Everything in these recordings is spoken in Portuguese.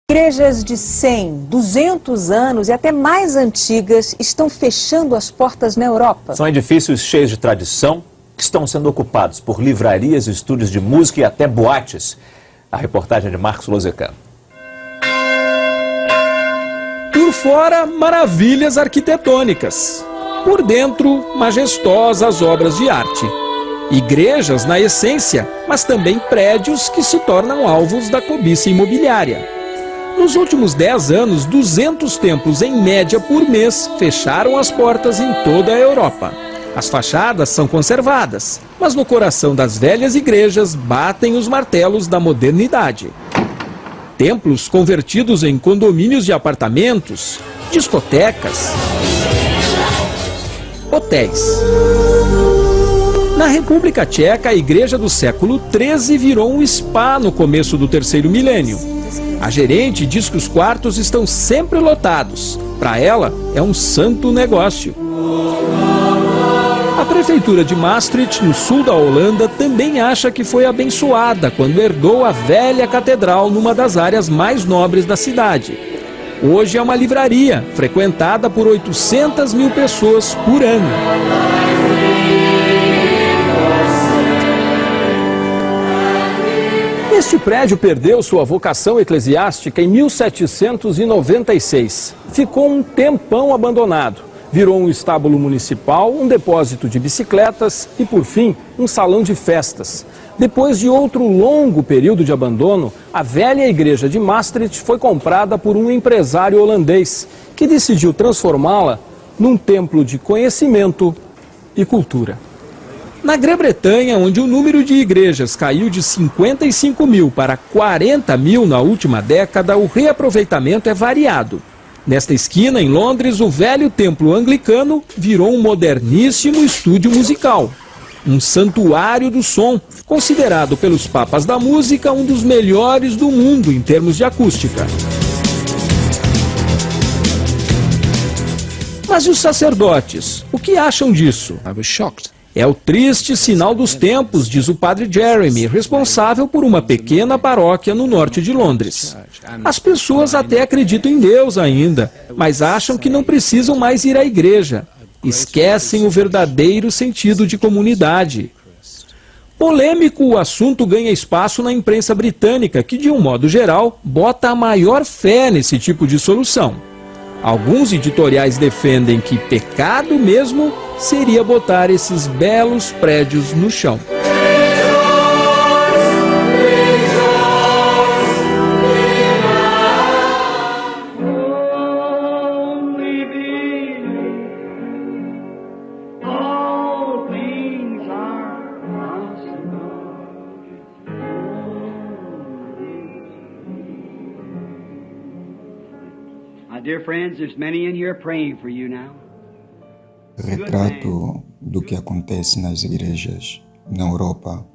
Igrejas de 100, 200 anos e até mais antigas estão fechando as portas na Europa. São edifícios cheios de tradição que estão sendo ocupados por livrarias, estúdios de música e até boates. A reportagem de Marcos Lozecano. Por fora, maravilhas arquitetônicas. Por dentro, majestosas obras de arte. Igrejas na essência, mas também prédios que se tornam alvos da cobiça imobiliária. Nos últimos 10 anos, 200 templos em média por mês fecharam as portas em toda a Europa. As fachadas são conservadas, mas no coração das velhas igrejas batem os martelos da modernidade. Templos convertidos em condomínios de apartamentos, discotecas, hotéis. Na República Tcheca, a igreja do século XIII virou um spa no começo do terceiro milênio. A gerente diz que os quartos estão sempre lotados. Para ela, é um santo negócio. A prefeitura de Maastricht, no sul da Holanda, também acha que foi abençoada quando herdou a velha catedral numa das áreas mais nobres da cidade. Hoje é uma livraria, frequentada por 800 mil pessoas por ano. Este prédio perdeu sua vocação eclesiástica em 1796. Ficou um tempão abandonado. Virou um estábulo municipal, um depósito de bicicletas e, por fim, um salão de festas. Depois de outro longo período de abandono, a velha igreja de Maastricht foi comprada por um empresário holandês, que decidiu transformá-la num templo de conhecimento e cultura. Na Grã-Bretanha, onde o número de igrejas caiu de 55 mil para 40 mil na última década, o reaproveitamento é variado. Nesta esquina, em Londres, o velho templo anglicano virou um moderníssimo estúdio musical. Um santuário do som, considerado pelos papas da música um dos melhores do mundo em termos de acústica. Mas e os sacerdotes? O que acham disso? I was shocked. É o triste sinal dos tempos, diz o padre Jeremy, responsável por uma pequena paróquia no norte de Londres. As pessoas até acreditam em Deus ainda, mas acham que não precisam mais ir à igreja. Esquecem o verdadeiro sentido de comunidade. Polêmico, o assunto ganha espaço na imprensa britânica, que, de um modo geral, bota a maior fé nesse tipo de solução. Alguns editoriais defendem que pecado mesmo seria botar esses belos prédios no chão. Dear friends, there's many in here praying for you now. Retrato do que acontece nas igrejas na Europa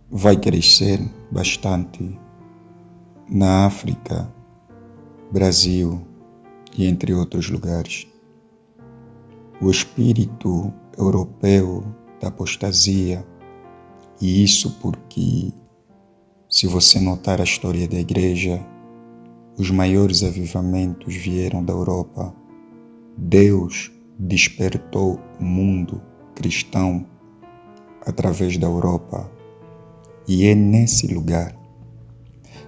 vai crescer bastante na África, Brasil e entre outros lugares. O espírito europeu da apostasia, e isso porque, se você notar a história da igreja, os maiores avivamentos vieram da Europa. Deus despertou o mundo cristão através da Europa. E é nesse lugar,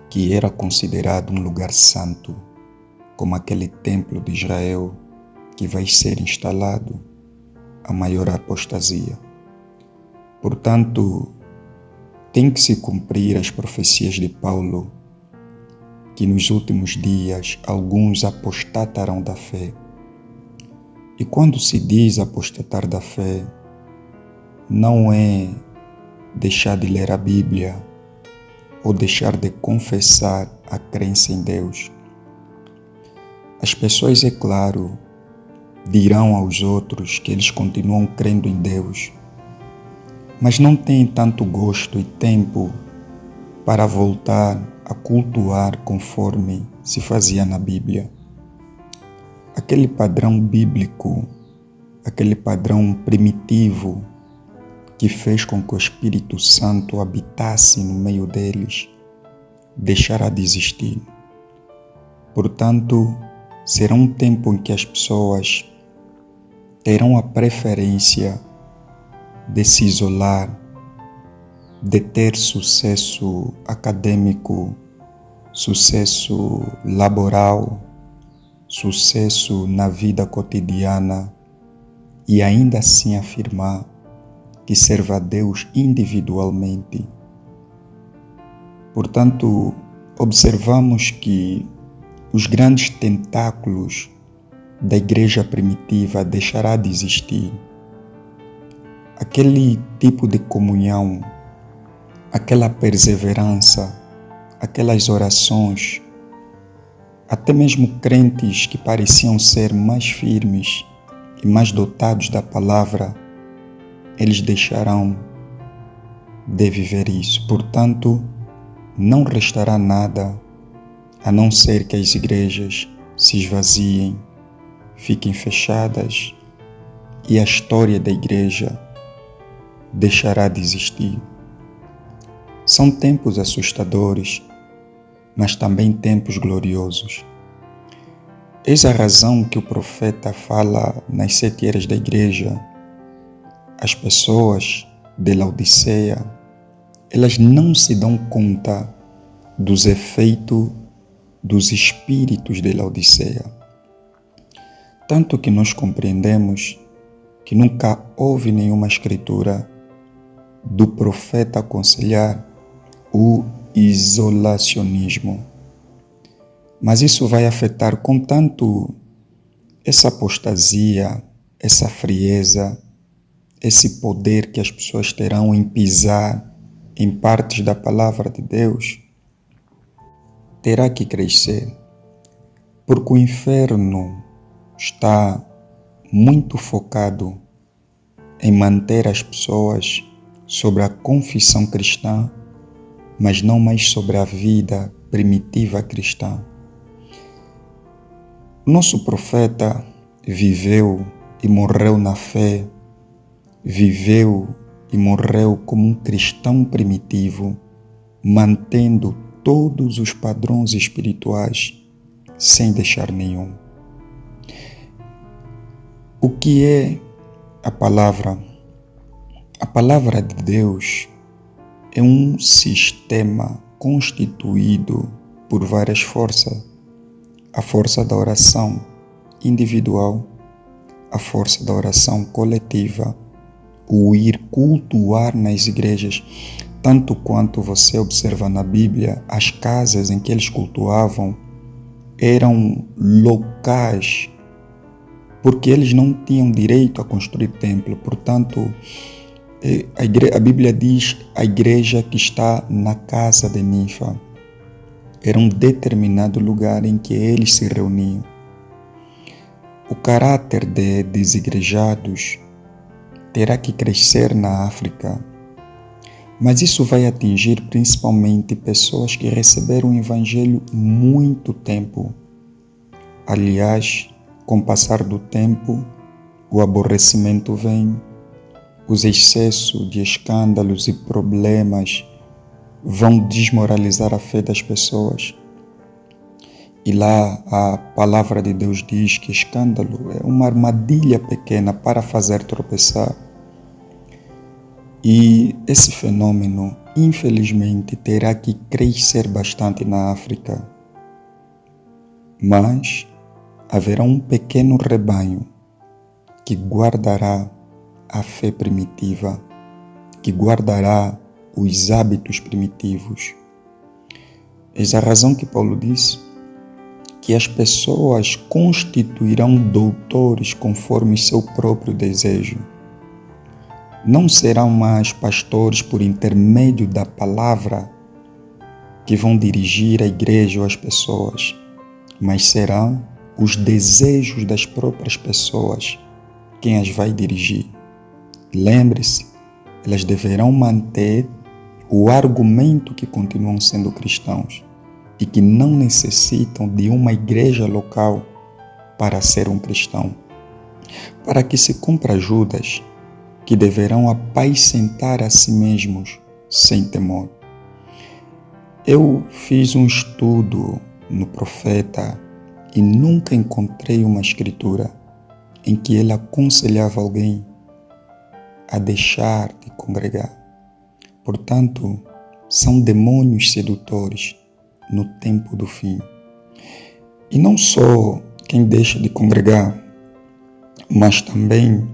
que era considerado um lugar santo, como aquele templo de Israel, que vai ser instalado a maior apostasia. Portanto, tem que se cumprir as profecias de Paulo, que nos últimos dias alguns apostatarão da fé. E quando se diz apostatar da fé, não é deixar de ler a Bíblia ou deixar de confessar a crença em Deus. As pessoas, é claro, dirão aos outros que eles continuam crendo em Deus, mas não têm tanto gosto e tempo para voltar a cultuar conforme se fazia na Bíblia. Aquele padrão bíblico, aquele padrão primitivo que fez com que o Espírito Santo habitasse no meio deles, deixará de existir. Portanto, será um tempo em que as pessoas terão a preferência de se isolar, de ter sucesso acadêmico, sucesso laboral, sucesso na vida cotidiana e ainda assim afirmar que serve a Deus individualmente. Portanto, observamos que os grandes tentáculos da igreja primitiva deixará de existir. Aquele tipo de comunhão, aquela perseverança, aquelas orações, até mesmo crentes que pareciam ser mais firmes e mais dotados da palavra, eles deixarão de viver isso. Portanto, não restará nada a não ser que as igrejas se esvaziem, fiquem fechadas e a história da igreja deixará de existir. São tempos assustadores, mas também tempos gloriosos. Eis a razão que o profeta fala nas 7 eras da igreja. As pessoas de Laodiceia, elas não se dão conta dos efeitos dos espíritos de Laodiceia. Tanto que nós compreendemos que nunca houve nenhuma escritura do profeta aconselhar o isolacionismo. Mas isso vai afetar com tanto essa apostasia, essa frieza, esse poder que as pessoas terão em pisar em partes da palavra de Deus, terá que crescer, porque o inferno está muito focado em manter as pessoas sobre a confissão cristã, mas não mais sobre a vida primitiva cristã. Nosso profeta viveu e morreu na fé, viveu e morreu como um cristão primitivo, mantendo todos os padrões espirituais sem deixar nenhum. O que é a palavra? A palavra de Deus é um sistema constituído por várias forças. A força da oração individual, a força da oração coletiva, o ir cultuar nas igrejas, tanto quanto você observa na Bíblia, as casas em que eles cultuavam eram locais, porque eles não tinham direito a construir templo. Portanto, a Bíblia diz a igreja que está na casa de Nifa. Era um determinado lugar em que eles se reuniam. O caráter de desigrejados terá que crescer na África, mas isso vai atingir principalmente pessoas que receberam o Evangelho muito tempo. Aliás, com o passar do tempo, o aborrecimento vem, os excessos de escândalos e problemas vão desmoralizar a fé das pessoas. E lá a palavra de Deus diz que escândalo é uma armadilha pequena para fazer tropeçar. E esse fenômeno, infelizmente, terá que crescer bastante na África. Mas haverá um pequeno rebanho que guardará a fé primitiva, que guardará os hábitos primitivos. Eis a razão que Paulo diz que as pessoas constituirão doutores conforme seu próprio desejo. Não serão mais pastores por intermédio da palavra que vão dirigir a igreja ou as pessoas, mas serão os desejos das próprias pessoas quem as vai dirigir. Lembre-se, elas deverão manter o argumento que continuam sendo cristãos e que não necessitam de uma igreja local para ser um cristão. Para que se cumpra Judas, que deverão apacentar a si mesmos sem temor. Eu fiz um estudo no profeta e nunca encontrei uma escritura em que ele aconselhava alguém a deixar de congregar. Portanto, são demônios sedutores no tempo do fim. E não só quem deixa de congregar, mas também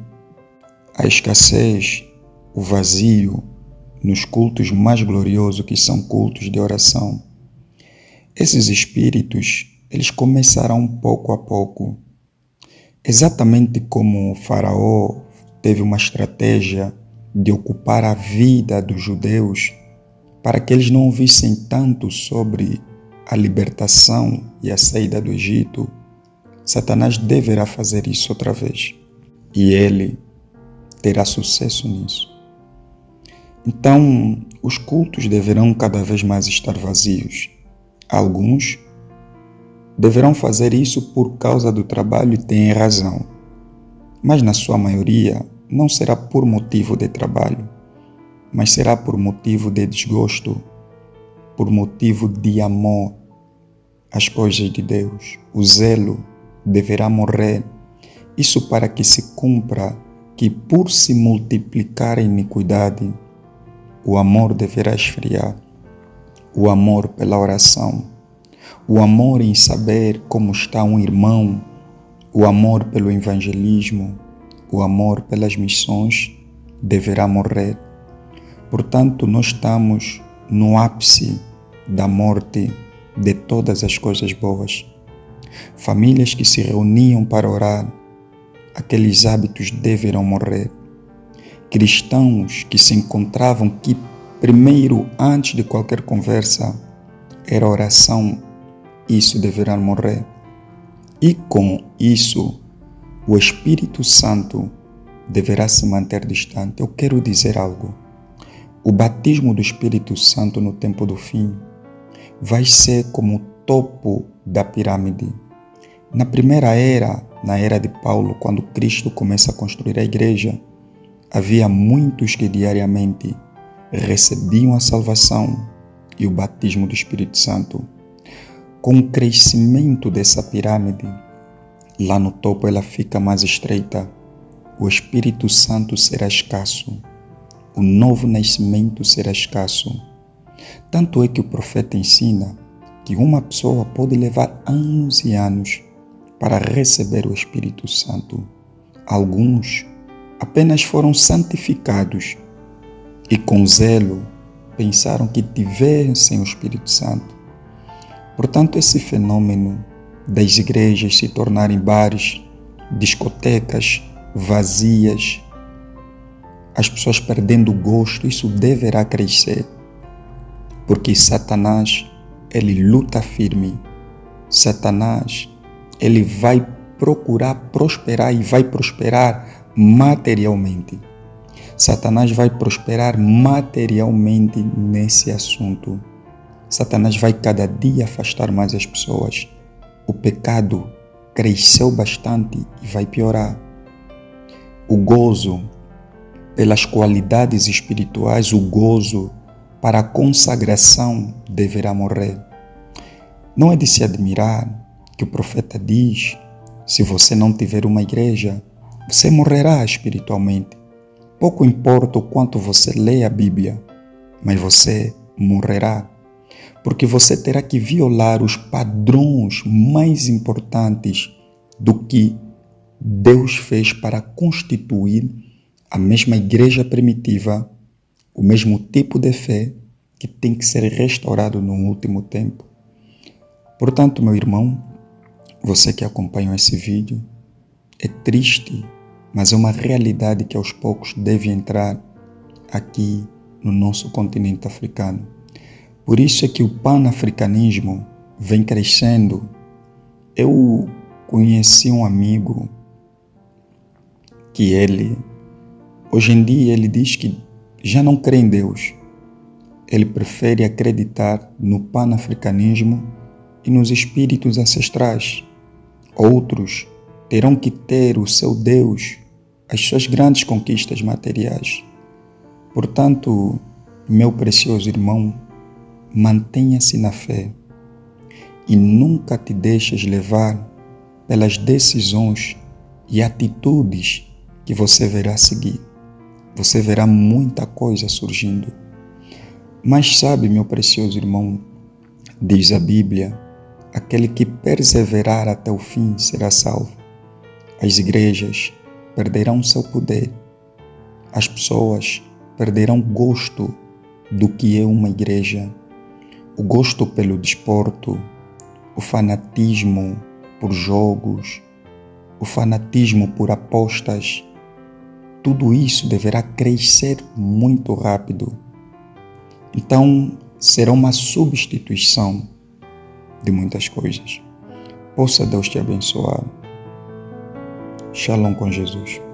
a escassez, o vazio nos cultos mais gloriosos, que são cultos de oração. Esses espíritos, eles começarão pouco a pouco. Exatamente como o Faraó teve uma estratégia de ocupar a vida dos judeus para que eles não ouvissem tanto sobre a libertação e a saída do Egito, Satanás deverá fazer isso outra vez. E ele terá sucesso nisso. Então, os cultos deverão cada vez mais estar vazios. Alguns deverão fazer isso por causa do trabalho e têm razão. Mas na sua maioria, não será por motivo de trabalho, mas será por motivo de desgosto, por motivo de amor às coisas de Deus. O zelo deverá morrer. Isso para que se cumpra que, por se multiplicar a iniquidade, o amor deverá esfriar. O amor pela oração, o amor em saber como está um irmão, o amor pelo evangelismo, o amor pelas missões deverá morrer. Portanto, nós estamos no ápice da morte de todas as coisas boas. Famílias que se reuniam para orar, aqueles hábitos deverão morrer. Cristãos que se encontravam que primeiro, antes de qualquer conversa, era oração, isso deverá morrer. E com isso, o Espírito Santo deverá se manter distante. Eu quero dizer algo. O batismo do Espírito Santo no tempo do fim vai ser como o topo da pirâmide. Na primeira era, na era de Paulo, quando Cristo começa a construir a igreja, havia muitos que diariamente recebiam a salvação e o batismo do Espírito Santo. Com o crescimento dessa pirâmide, lá no topo ela fica mais estreita. O Espírito Santo será escasso. O novo nascimento será escasso. Tanto é que o profeta ensina que uma pessoa pode levar anos e anos para receber o Espírito Santo. Alguns apenas foram santificados e com zelo pensaram que tivessem o Espírito Santo. Portanto, esse fenômeno das igrejas se tornarem bares, discotecas vazias, as pessoas perdendo o gosto, isso deverá crescer, porque Satanás, ele luta firme. Satanás, ele vai procurar prosperar e vai prosperar materialmente. Satanás vai prosperar materialmente nesse assunto. Satanás vai cada dia afastar mais as pessoas. O pecado cresceu bastante e vai piorar. O gozo pelas qualidades espirituais, o gozo para a consagração deverá morrer. Não é de se admirar que o profeta diz: se você não tiver uma igreja, você morrerá espiritualmente. Pouco importa o quanto você lê a Bíblia, mas você morrerá, porque você terá que violar os padrões mais importantes do que Deus fez para constituir a mesma igreja primitiva, o mesmo tipo de fé que tem que ser restaurado no último tempo. Portanto, meu irmão, você que acompanha esse vídeo, é triste, mas é uma realidade que aos poucos deve entrar aqui no nosso continente africano. Por isso é que o panafricanismo vem crescendo. Eu conheci um amigo que hoje em dia ele diz que já não crê em Deus. Ele prefere acreditar no panafricanismo e nos espíritos ancestrais. Outros terão que ter o seu Deus, as suas grandes conquistas materiais. Portanto, meu precioso irmão, mantenha-se na fé. e nunca te deixes levar pelas decisões e atitudes que você verá seguir. Você verá muita coisa surgindo. Mas sabe, meu precioso irmão, diz a Bíblia, aquele que perseverar até o fim será salvo. As igrejas perderão seu poder. As pessoas perderão gosto do que é uma igreja. O gosto pelo desporto, o fanatismo por jogos, o fanatismo por apostas, tudo isso deverá crescer muito rápido. Então, será uma substituição de muitas coisas. Possa Deus te abençoar. Shalom com Jesus.